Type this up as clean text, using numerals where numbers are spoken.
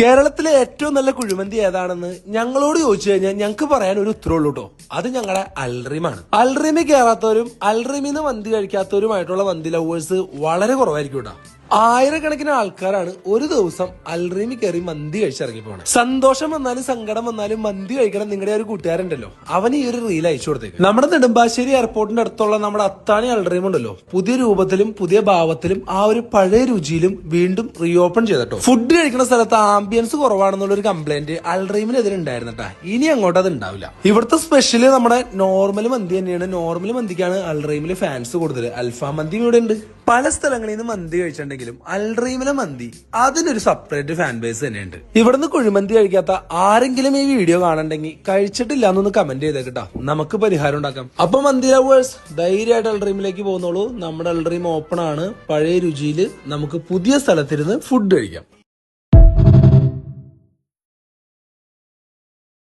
കേരളത്തിലെ ഏറ്റവും നല്ല കുഴിമന്തി ഏതാണെന്ന് ഞങ്ങളോട് ചോദിച്ചു കഴിഞ്ഞാൽ ഞങ്ങൾക്ക് പറയാൻ ഒരു ഉത്തരവുള്ളൂ കേട്ടോ. അത് ഞങ്ങളുടെ അൽറീമാണ്. അൽറീമിൽ കയറാത്തവരും അൽറീമിന്ന് മന്തി കഴിക്കാത്തവരുമായിട്ടുള്ള മന്തി ലവേഴ്സ് വളരെ കുറവായിരിക്കും കേട്ടോ. ആയിരക്കണക്കിന് ആൾക്കാരാണ് ഒരു ദിവസം അൽറീമിൽ കയറി മന്തി കഴിച്ചിറങ്ങി പോണത്. സന്തോഷം വന്നാലും സങ്കടം വന്നാലും മന്തി കഴിക്കണം നിങ്ങളുടെ ഒരു കൂട്ടുകാരുണ്ടല്ലോ, അവന് ഈ ഒരു റീൽ അയച്ചു കൊടുത്തേക്ക്. നമ്മുടെ നെടുമ്പാശ്ശേരി എയർപോർട്ടിന്റെ അടുത്തുള്ള നമ്മുടെ അത്താണി അൽറീം ഉണ്ടല്ലോ, പുതിയ രൂപത്തിലും പുതിയ ഭാവത്തിലും ആ ഒരു പഴയ രുചിയിലും വീണ്ടും റീഓപ്പൺ ചെയ്തിട്ടോ. ഫുഡ് കഴിക്കുന്ന സ്ഥലത്ത് ആംബിയൻസ് കുറവാണെന്നുള്ള ഒരു കംപ്ലൈന്റ് അൽറീമിനെതിരെ ഉണ്ടായിരുന്നട്ടാ. ഇനി അങ്ങോട്ട് അത് ഉണ്ടാവില്ല. ഇവിടുത്തെ സ്പെഷ്യല് നമ്മുടെ നോർമൽ മന്തി തന്നെയാണ്. നോർമൽ മന്തിക്കാണ് അൽറീമില് ഫാൻസ് കൂടുതൽ. അൽഫാം മന്തി ഇവിടെ ഉണ്ട്. പല സ്ഥലങ്ങളിൽ നിന്ന് മന്തി കഴിച്ചിട്ടുണ്ടെങ്കിലും അൽറീമിലെ മന്തി അതിനൊരു സെപ്പറേറ്റ് ഫാൻ ബേസ് തന്നെയുണ്ട്. ഇവിടുന്ന് കുഴിമന്തി കഴിക്കാത്ത ആരെങ്കിലും ഈ വീഡിയോ കാണണ്ടെങ്കിൽ കഴിച്ചിട്ടില്ല എന്നൊന്ന് കമന്റ് ചെയ്തേക്കട്ടാ, നമുക്ക് പരിഹാരം ഉണ്ടാക്കാം. അപ്പൊ മന്തി ലവേഴ്സ് ധൈര്യമായിട്ട് അൽറീമിലേക്ക് പോകുന്നോളൂ. നമ്മുടെ അൽറീം ഓപ്പൺ ആണ്. പഴയ രുചിയിൽ നമുക്ക് പുതിയ സ്ഥലത്തിരുന്ന് ഫുഡ് കഴിക്കാം.